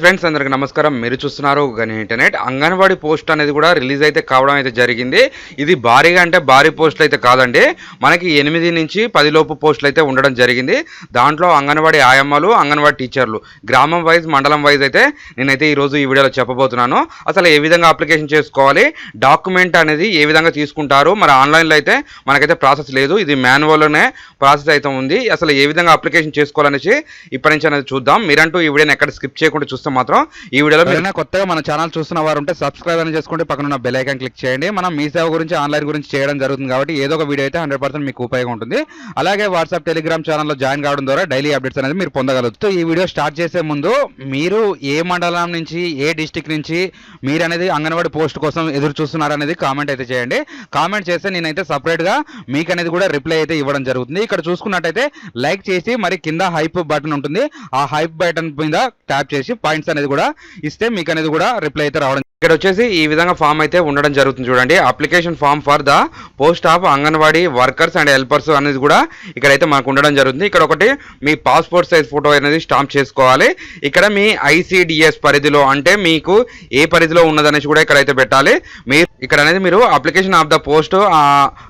Friends అందరికి నమస్కారం. మీరు చూస్తున్నారు గని ఇంటర్నెట్. అంగన్వాడీ పోస్ట్ అనేది కూడా రిలీజ్ అయితే కావడం అయితే జరిగింది. ఇది భారీగా అంటే భారీ పోస్టులు అయితే కాదండి, మనకి 8 నుంచి 10 లోపు పోస్టులు అయితే ఉండడం జరిగింది. దాంట్లో అంగన్వాడీ ఆయమ్మలు, అంగన్వాడీ టీచర్లు గ్రామం వైజ్ మండలం వైజ్ అయితే నేనైతే ఈరోజు ఈ వీడియోలో చెప్పబోతున్నాను. అసలు ఏ విధంగా అప్లికేషన్ చేసుకోవాలి, డాక్యుమెంట్ అనేది ఏ విధంగా తీసుకుంటారు, మరి ఆన్లైన్లో అయితే మనకైతే ప్రాసెస్ లేదు, ఇది మాన్యువల్లోనే ప్రాసెస్ అయితే ఉంది. అసలు ఏ విధంగా అప్లికేషన్ చేసుకోవాలనేసి ఇప్పటి నుంచి అనేది చూద్దాం. మీరంటూ ఈ వీడియోని ఎక్కడ స్కిప్ చేయకుండా చూస్తే మాత్రం ఈ వీడియోలో మీరు కొత్తగా మన ఛానల్ చూస్తున్న వారు ఉంటే సబ్స్క్రైబ్ అని చేసుకుంటే పక్కన ఉన్న బెల్ ఐకాన్ క్లిక్ చేయండి. మనం మీ సేవ గురించి ఆన్లైన్ గురించి చేయడం జరుగుతుంది కాబట్టి ఏదో ఒక వీడియో అయితే 100% మీకు ఉపయోగం ఉంటుంది. అలాగే వాట్సాప్ టెలిగ్రామ్ ఛానల్లో జాయిన్ కావడం ద్వారా డైలీ అప్డేట్స్ అనేది మీరు పొందగలుగుతారు. ఈ వీడియో స్టార్ట్ చేసే ముందు మీరు ఏ మండలం నుంచి ఏ డిస్టిక్ నుంచి మీరు అనేది అంగన్వాడీ పోస్ట్ కోసం ఎదురు చూస్తున్నారు అనేది కామెంట్ అయితే చేయండి. కామెంట్ చేస్తే నేనైతే సపరేట్గా మీకు అనేది కూడా రిప్లై అయితే ఇవ్వడం జరుగుతుంది. ఇక్కడ చూసుకున్నట్టయితే లైక్ చేసి మరి కింద హైప్ బటన్ ఉంటుంది, ఆ హైప్ బటన్ మీద ట్యాప్ చేసి పాయింట్స్ అనేది కూడా ఇస్తే మీకు అనేది కూడా రిప్లై అయితే రావడం. ఇక్కడ వచ్చేసి ఈ విధంగా ఫామ్ అయితే ఉండడం జరుగుతుంది. చూడండి, application form for the post of Anganwadi workers and helpers అనేది కూడా ఇక్కడైతే మనకు ఉండడం జరుగుతుంది. ఇక్కడ ఒకటి మీ పాస్పోర్ట్ సైజ్ ఫోటో అనేది స్టాంప్ చేసుకోవాలి. ఇక్కడ మీ ICDS పరిధిలో అంటే మీకు ఏ పరిధిలో ఉన్నదనేసి కూడా ఇక్కడైతే పెట్టాలి. మీరు ఇక్కడ అనేది మీరు application of the post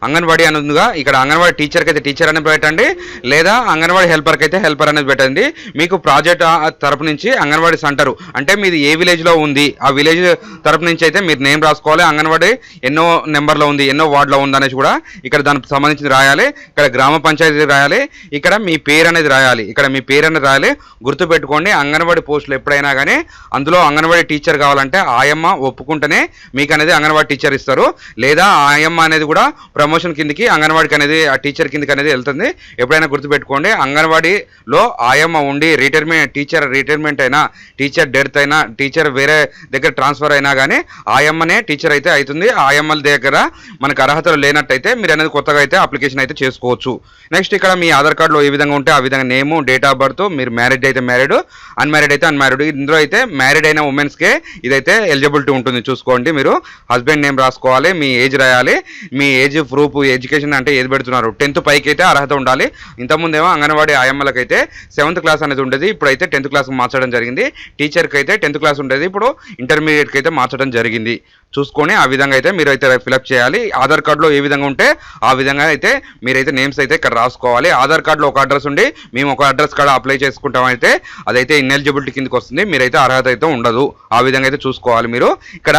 Anganwadi అనేదిగా ఇక్కడ అంగన్వాడీ టీచర్కి అయితే టీచర్ అనేది పెట్టండి, లేదా అంగన్వాడీ హెల్పర్కి అయితే హెల్పర్ అనేది పెట్టండి. మీకు ప్రాజెక్ట్ తరపు నుంచి అంగన్వాడీ సెంటర్ అంటే మీది ఏ విలేజ్లో ఉంది, ఆ విలేజ్ తరపు నుంచి అయితే మీరు నేమ్ రాసుకోవాలి. అంగన్వాడీ ఎన్నో నెంబర్లో ఉంది, ఎన్నో వార్డులో ఉంది అనేసి కూడా ఇక్కడ దానికి సంబంధించి రాయాలి. ఇక్కడ గ్రామ పంచాయతీ రాయాలి, ఇక్కడ మీ పేరు అనేది రాయాలి, ఇక్కడ మీ పేరు అనేది రాయాలి. గుర్తుపెట్టుకోండి, అంగన్వాడీ పోస్టులు ఎప్పుడైనా కానీ అందులో అంగన్వాడీ టీచర్ కావాలంటే ఆయమ్మ ఒప్పుకుంటేనే మీకు అనేది అంగన్వాడీ టీచర్ ఇస్తారు, లేదా ఆయమ్మ అనేది కూడా ప్రమోషన్ కిందకి అంగన్వాడీకి అనేది ఆ టీచర్ కిందకి అనేది వెళ్తుంది. ఎప్పుడైనా గుర్తుపెట్టుకోండి, అంగన్వాడీలో ఆయమ్మ ఉండి టీచర్ రిటైర్మెంట్ అయినా, టీచర్ డెత్ అయినా, టీచర్ వేరే దగ్గర ట్రాన్స్ఫర్ అయినా కానీ ఆయమ్మనే టీచర్ అయితే అవుతుంది. ఆయమ్మల దగ్గర మనకు అర్హతలు లేనట్టయితే మీరు అనేది కొత్తగా అయితే అప్లికేషన్ అయితే చేసుకోవచ్చు. నెక్స్ట్ ఇక్కడ మీ ఆధార్ కార్డులో ఏ విధంగా ఉంటే ఆ విధంగా నేము, డేట్ ఆఫ్ బర్త్, మీరు మ్యారీడ్ అయితే మ్యారీడ్, అన్మ్యారీడ్ అయితే అన్మ్యారీడ్. ఇందులో అయితే మ్యారీడ్ అయిన ఉమెన్స్కే ఇదైతే ఎలిజిబిలిటీ ఉంటుంది. చూసుకోండి, మీరు హస్బెండ్ నేమ్ రాసుకోవాలి, మీ ఏజ్ రాయాలి, మీ ఏజ్ ప్రూఫ్, ఎడ్యుకేషన్ అంటే ఏది పెడుతున్నారు 10th పైకి అయితే అర్హత ఉండాలి. ఇంతకుముందేమో అంగన్వాడీ ఆయమ్మలకి అయితే 7th క్లాస్ అనేది ఉండేది, ఇప్పుడైతే 10th క్లాస్ మార్చడం జరిగింది. టీచర్కి అయితే 10th క్లాస్ ఉండేది, ఇప్పుడు ఇంటర్మీడియట్కి అయితే మార్చడం జరిగింది. చూసుకొని ఆ విధంగా అయితే మీరు అయితే ఫిలప్ చేయాలి. ఆధార్ కార్డులో ఏ విధంగా ఉంటే ఆ విధంగా అయితే మీరైతే నేమ్స్ అయితే ఇక్కడ రాసుకోవాలి. ఆధార్ కార్డులో ఒక అడ్రస్ ఉండి మేము ఒక అడ్రస్ కార్డు అప్లై చేసుకుంటాం అయితే అదైతే ఇన్ఎలిజిబిలిటీ కిందకి వస్తుంది, మీరైతే అర్హత అయితే ఉండదు. ఆ విధంగా అయితే చూసుకోవాలి. మీరు ఇక్కడ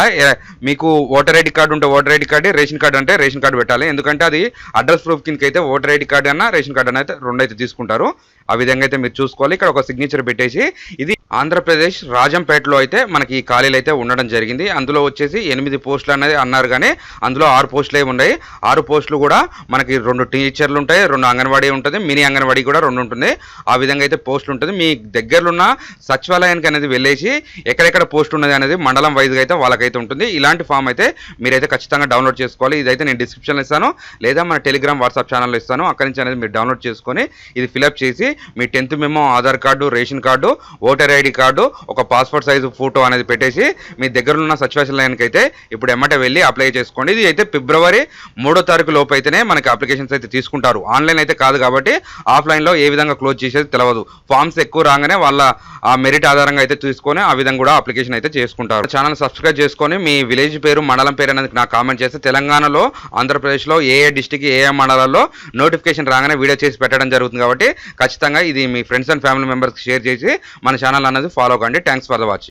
మీకు ఓటర్ ఐడి కార్డు ఉంటే voter ID card, ration card అంటే రేషన్ కార్డు పెట్టాలి. ఎందుకంటే అది అడ్రస్ ప్రూఫ్ కిందకి అయితే ఓటర్ ఐడి కార్డు అన్నా రేషన్ కార్డు అన్న అయితే రెండు అయితే తీసుకుంటారు. ఆ విధంగా అయితే మీరు చూసుకోవాలి. ఇక్కడ ఒక సిగ్నేచర్ పెట్టేసి ఇది ఆంధ్రప్రదేశ్ రాజంపేటలో అయితే మనకి ఈ ఖాళీలు అయితే ఉండడం జరిగింది. అందులో వచ్చేసి 8 పోస్టులు అనేది అన్నారు, కానీ అందులో 6 పోస్టులు ఏమి ఉన్నాయి. 6 పోస్టులు కూడా మనకి 2 టీచర్లు ఉంటాయి, 2 అంగన్వాడీ ఉంటుంది, మినీ అంగన్వాడీ కూడా 2 ఉంటుంది. ఆ విధంగా అయితే పోస్టులు ఉంటుంది. మీ దగ్గరలో ఉన్న సచివాలయానికి అనేది వెళ్ళేసి ఎక్కడెక్కడ పోస్ట్ ఉన్నది అనేది మండలం వైజ్గా అయితే వాళ్ళకైతే ఉంటుంది. ఇలాంటి ఫామ్ అయితే మీరైతే ఖచ్చితంగా డౌన్లోడ్ చేసుకోవాలి. ఇదైతే నేను డిస్క్రిప్షన్లో ఇస్తాను, లేదా మన టెలిగ్రామ్ వాట్సాప్ ఛానల్లో ఇస్తాను. అక్కడి నుంచి అనేది మీరు డౌన్లోడ్ చేసుకొని ఇది ఫిలప్ చేసి మీ 10th memo, Aadhaar card, ration card, voter ID card, ఒక పాస్పోర్ట్ సైజు ఫోటో అనేది పెట్టేసి మీ దగ్గర ఉన్న సచివాలయానికి అయితే ఇప్పుడు ఎమ్మటే వెళ్ళి అప్లై చేసుకోండి. ఇది అయితే ఫిబ్రవరి 3వ తారీఖు లోపు అయితేనే మనకి అప్లికేషన్స్ అయితే తీసుకుంటారు. ఆన్లైన్ అయితే కాదు కాబట్టి ఆఫ్లైన్లో ఏ విధంగా క్లోజ్ చేసేది తెలియదు. ఫామ్స్ ఎక్కువ రాగానే వాళ్ళ ఆ మెరిట్ ఆధారంగా అయితే తీసుకొని ఆ విధంగా కూడా అప్లికేషన్ అయితే చేసుకుంటారు. ఛానల్ సబ్స్క్రైబ్ చేసుకొని మీ విలేజ్ పేరు, మండలం పేరు అనేది నాకు కామెంట్ చేస్తే తెలంగాణలో, ఆంధ్రప్రదేశ్లో ఏ డిస్టిక్, ఏ మండలాల్లో నోటిఫికేషన్ రాగానే వీడియో చేసి పెట్టడం జరుగుతుంది. కాబట్టి ఖచ్చితంగా ఇది మీ ఫ్రెండ్స్ అండ్ ఫ్యామిలీ మెంబర్స్కి షేర్ చేసి మన ఛానల్ అనేది ఫాలో కండి. Thanks for the watching.